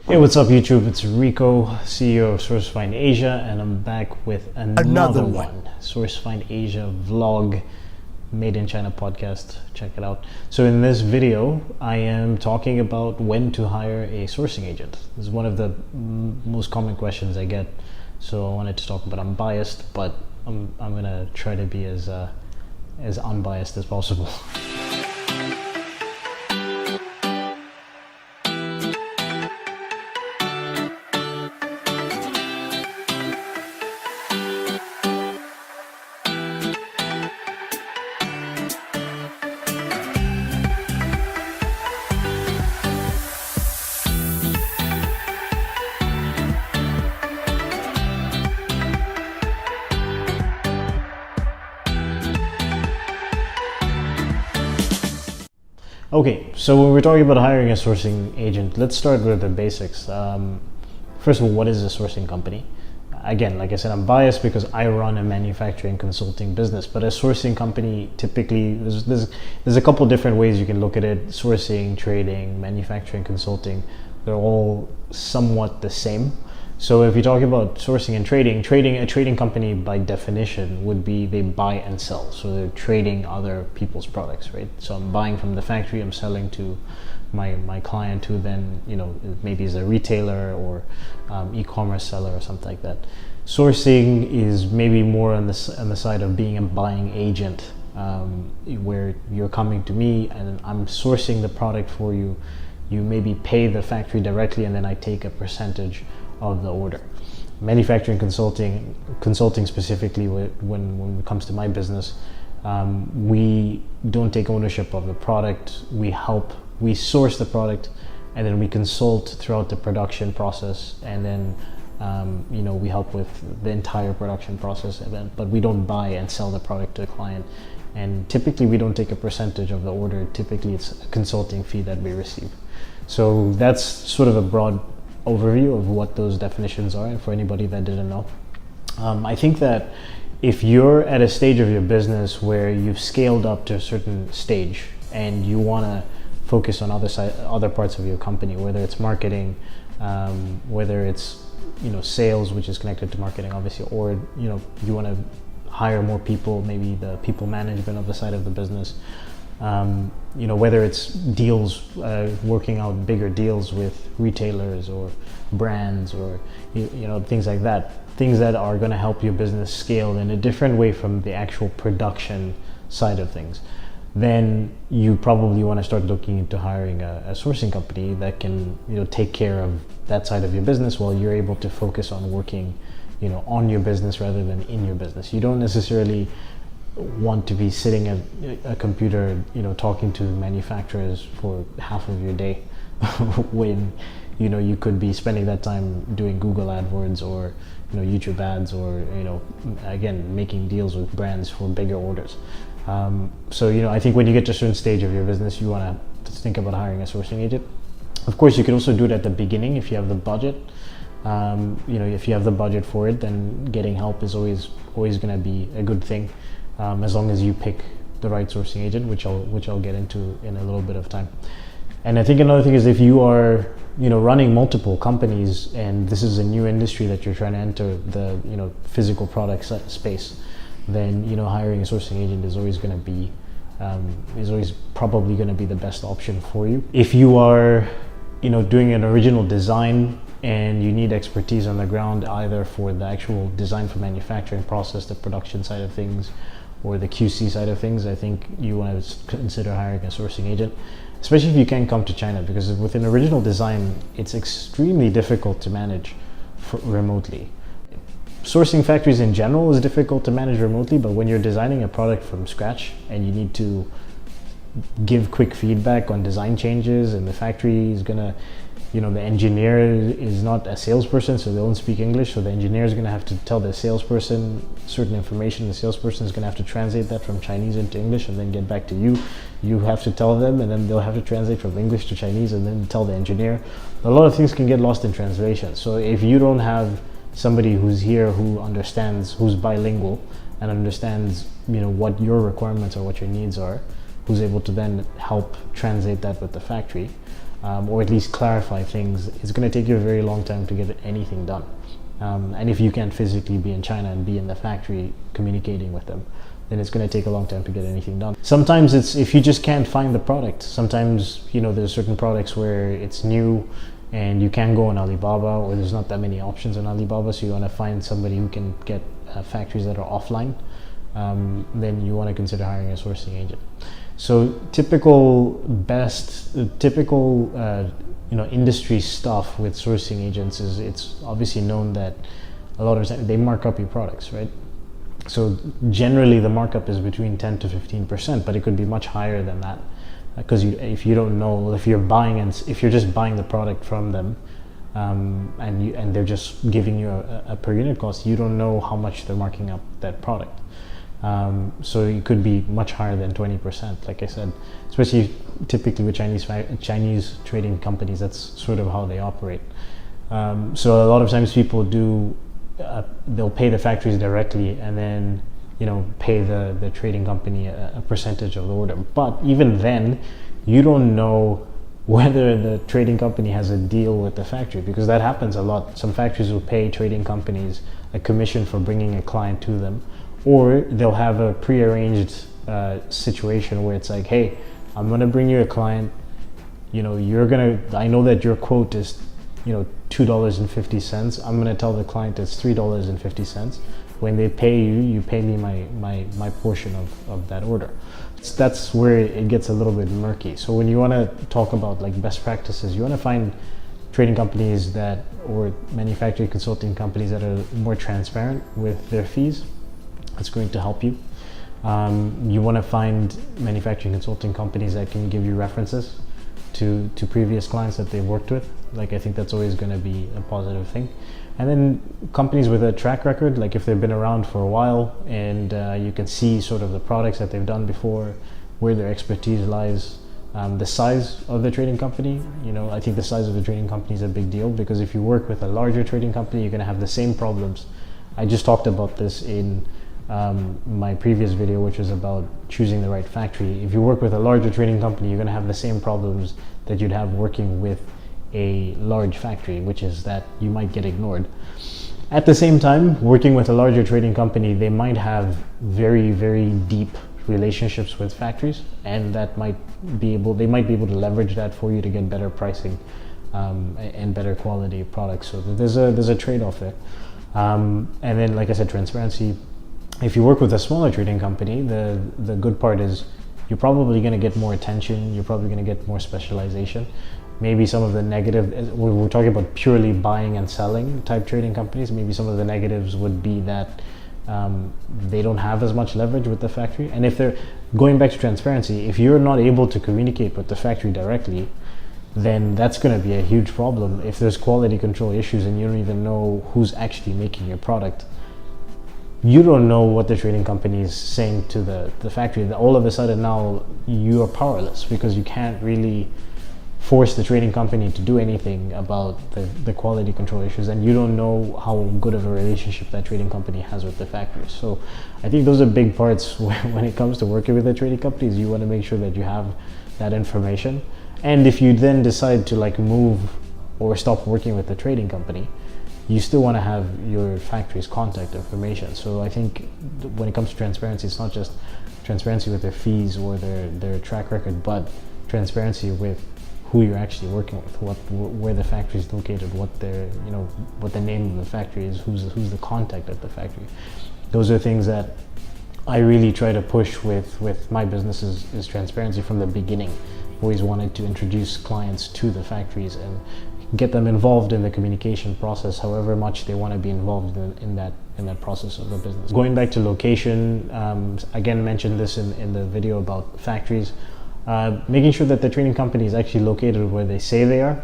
Hey, what's up YouTube? It's Rico, CEO of SourceFind Asia, and I'm back with another one. SourceFind Asia vlog, made in China podcast. Check it out. So in this video, I am talking about when to hire a sourcing agent. This is one of the most common questions I get. So I wanted to talk about Unbiased, but I'm gonna try to be as unbiased as possible. Okay, so when we're talking about hiring a sourcing agent, let's start with the basics. First of all, what is a sourcing company? Again, like I said, I'm biased because I run a manufacturing consulting business, but a sourcing company typically, there's a couple different ways you can look at it. Sourcing, trading, manufacturing, consulting, they're all somewhat the same. So if you're talking about sourcing and trading, a trading company by definition would be they buy and sell. So they're trading other people's products, right? So I'm buying from the factory, I'm selling to my client, who then, you know, maybe is a retailer or e-commerce seller or something like that. Sourcing is maybe more on the side of being a buying agent, where you're coming to me and I'm sourcing the product for you. You maybe pay the factory directly and then I take a percentage of the order. Manufacturing consulting specifically, when it comes to my business, we don't take ownership of the product. We source the product and then we consult throughout the production process, and then you know, we help with the entire production process, but we don't buy and sell the product to a client. And typically we don't take a percentage of the order. Typically it's a consulting fee that we receive. So that's sort of a broad overview of what those definitions are for anybody that didn't know. I think that if you're at a stage of your business where you've scaled up to a certain stage and you want to focus on other parts of your company, whether it's marketing, whether it's, you know, sales, which is connected to marketing obviously, or, you know, you want to hire more people, maybe the people management of the side of the business, you know, whether it's deals, working out bigger deals with retailers or brands, or you know, things like that, things that are going to help your business scale in a different way from the actual production side of things, then you probably want to start looking into hiring a sourcing company that can, you know, take care of that side of your business while you're able to focus on working, you know, on your business rather than in your business. You don't necessarily want to be sitting at a computer, you know, talking to manufacturers for half of your day when, you know, you could be spending that time doing Google AdWords or, you know, YouTube ads, or, you know, again, making deals with brands for bigger orders. So, you know, I think when you get to a certain stage of your business, you want to think about hiring a sourcing agent. Of course, you could also do it at the beginning if you have the budget. You know, if you have the budget for it, then getting help is always going to be a good thing. As long as you pick the right sourcing agent, which I'll get into in a little bit of time. And I think another thing is, if you are, you know, running multiple companies and this is a new industry that you're trying to enter, the, you know, physical product space, then, you know, hiring a sourcing agent is always going to be probably going to be the best option for you. If you are, you know, doing an original design and you need expertise on the ground, either for the actual design for manufacturing process, the production side of things, or the QC side of things, I think you want to consider hiring a sourcing agent, especially if you can't come to China, because with an original design, it's extremely difficult to manage remotely. Sourcing factories in general is difficult to manage remotely, but when you're designing a product from scratch and you need to give quick feedback on design changes, and the factory is gonna, you know, the engineer is not a salesperson, so they don't speak English, so the engineer is going to have to tell the salesperson certain information. The salesperson is going to have to translate that from Chinese into English and then get back to you. You have to tell them, and then they'll have to translate from English to Chinese and then tell the engineer. A lot of things can get lost in translation. So if you don't have somebody who's here who understands, who's bilingual and understands, you know, what your requirements or what your needs are, who's able to then help translate that with the factory, or at least clarify things, it's going to take you a very long time to get anything done. And if you can't physically be in China and be in the factory communicating with them, then it's going to take a long time to get anything done. Sometimes it's if you just can't find the product. Sometimes, there's certain products where it's new and you can go on Alibaba, or there's not that many options on Alibaba, so you want to find somebody who can get factories that are offline. Then you want to consider hiring a sourcing agent. So typical industry stuff with sourcing agents is, it's obviously known that a lot of times they mark up your products, right? So generally the markup is between 10 to 15%, but it could be much higher than that, because if you don't know, if you're just buying the product from them, and they're just giving you a per unit cost, you don't know how much they're marking up that product. So it could be much higher than 20%, like I said, especially typically with Chinese trading companies. That's sort of how they operate. So a lot of times people they'll pay the factories directly and then pay the trading company a percentage of the order. But even then, you don't know whether the trading company has a deal with the factory, because that happens a lot. Some factories will pay trading companies a commission for bringing a client to them, or they'll have a prearranged situation where it's like, hey, I'm gonna bring you a client, I know that your quote is $2.50. I'm gonna tell the client it's $3.50. When they pay you, you pay me my portion of that order. That's where it gets a little bit murky. So when you want to talk about like best practices, you want to find trading companies or manufacturing consulting companies that are more transparent with their fees. That's going to help you. You want to find manufacturing consulting companies that can give you references to previous clients that they've worked with. Like, I think that's always going to be a positive thing. And then companies with a track record, like if they've been around for a while and you can see sort of the products that they've done before, where their expertise lies, the size of the trading company. I think the size of the trading company is a big deal, because if you work with a larger trading company, you're going to have the same problems. I just talked about this in my previous video, which was about choosing the right factory. If you work with a larger trading company, you're going to have the same problems that you'd have working with a large factory, which is that you might get ignored. At the same time, working with a larger trading company, they might have very, very deep relationships with factories, and they might be able to leverage that for you to get better pricing and better quality products. So there's a trade-off there. And then, like I said, transparency. If you work with a smaller trading company, the good part is you're probably going to get more attention. You're probably going to get more specialization. Maybe some of the negative, we're talking about purely buying and selling type trading companies, maybe some of the negatives would be that they don't have as much leverage with the factory. And if they're going back to transparency, if you're not able to communicate with the factory directly, then that's going to be a huge problem. If there's quality control issues and you don't even know who's actually making your product, you don't know what the trading company is saying to the factory. All of a sudden now you are powerless, because you can't really force the trading company to do anything about the quality control issues, and you don't know how good of a relationship that trading company has with the factories. So I think those are big parts when it comes to working with the trading companies. You want to make sure that you have that information, and if you then decide to move or stop working with the trading company, you still want to have your factory's contact information. So I think when it comes to transparency, it's not just transparency with their fees or their track record, but transparency with who you're actually working with, where the factory is located, what the name of the factory is, who's the contact at the factory. Those are things that I really try to push with my business is transparency from the beginning. Always wanted to introduce clients to the factories and get them involved in the communication process, however much they want to be involved in that process of the business. Going back to location, again, mentioned this in the video about factories. Making sure that the trading company is actually located where they say they are,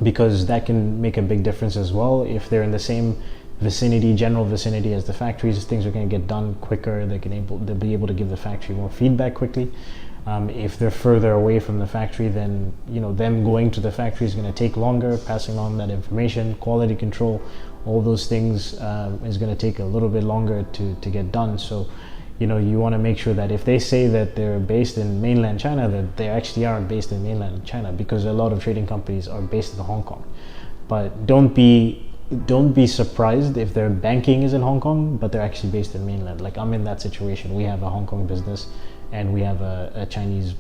because that can make a big difference as well. If they're in the same general vicinity as the factories, things are going to get done quicker. They'll be able to give the factory more feedback quickly. If they're further away from the factory, then them going to the factory is going to take longer. Passing on that information, quality control, all those things is going to take a little bit longer to get done. So you want to make sure that if they say that they're based in mainland China, that they actually are based in mainland China, because a lot of trading companies are based in Hong Kong. But don't be surprised if their banking is in Hong Kong, but they're actually based in mainland. Like, I'm in that situation. We have a Hong Kong business, and we have a Chinese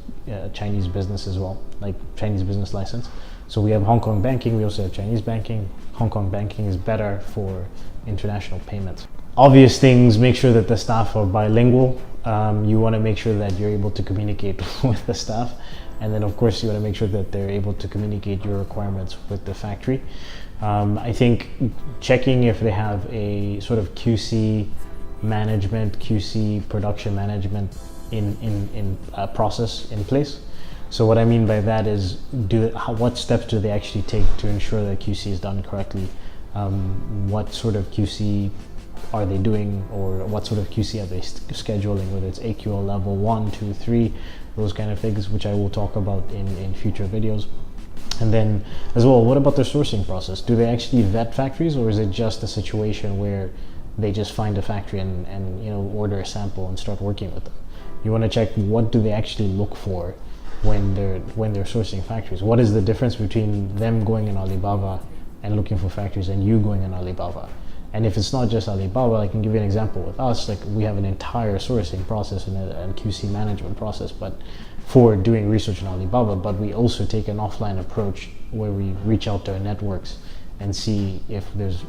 business as well, like Chinese business license. So we have Hong Kong banking. We also have Chinese banking. Hong Kong banking is better for international payments. Obvious things: make sure that the staff are bilingual. You want to make sure that you're able to communicate with the staff, and then of course you want to make sure that they're able to communicate your requirements with the factory. I think checking if they have a sort of QC management, QC production management in a process in place. So what I mean by that is, what steps do they actually take to ensure that QC is done correctly? What sort of QC are they doing, or what sort of QC are they scheduling, whether it's AQL level 1, 2, 3, those kind of things, which I will talk about in future videos. And then as well, what about their sourcing process? Do they actually vet factories, or is it just a situation where they just find a factory and order a sample and start working with them? You want to check, what do they actually look for when they're sourcing factories? What is the difference between them going in Alibaba and looking for factories and you going in Alibaba? And if it's not just Alibaba, I can give you an example. With us, like, we have an entire sourcing process and a QC management process, but for doing research in Alibaba, but we also take an offline approach where we reach out to our networks and see if there's,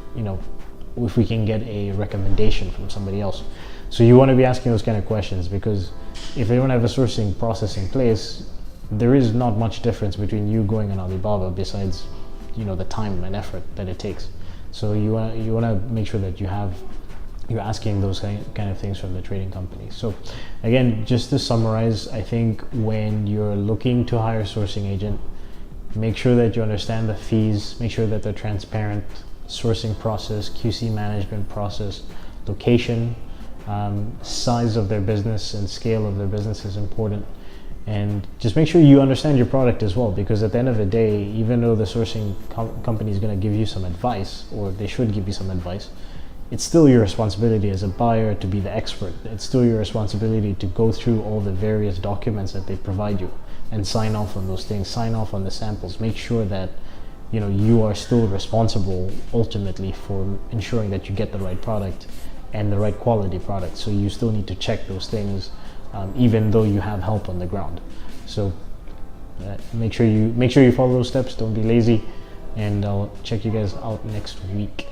if we can get a recommendation from somebody else. So you want to be asking those kind of questions, because if they don't have a sourcing process in place, there is not much difference between you going on Alibaba besides, the time and effort that it takes. So you want to make sure that you're asking those kind of things from the trading company. So again, just to summarize, I think when you're looking to hire a sourcing agent, make sure that you understand the fees, make sure that they're transparent, sourcing process, QC management process, location, size of their business and scale of their business is important. And just make sure you understand your product as well, because at the end of the day, even though the sourcing company is going to give you some advice, or they should give you some advice, it's still your responsibility as a buyer to be the expert. It's still your responsibility to go through all the various documents that they provide you and sign off on those things, sign off on the samples. Make sure that you are still responsible ultimately for ensuring that you get the right product and the right quality product. So you still need to check those things, even though you have help on the ground. So make sure you follow those steps. Don't be lazy, and I'll check you guys out next week.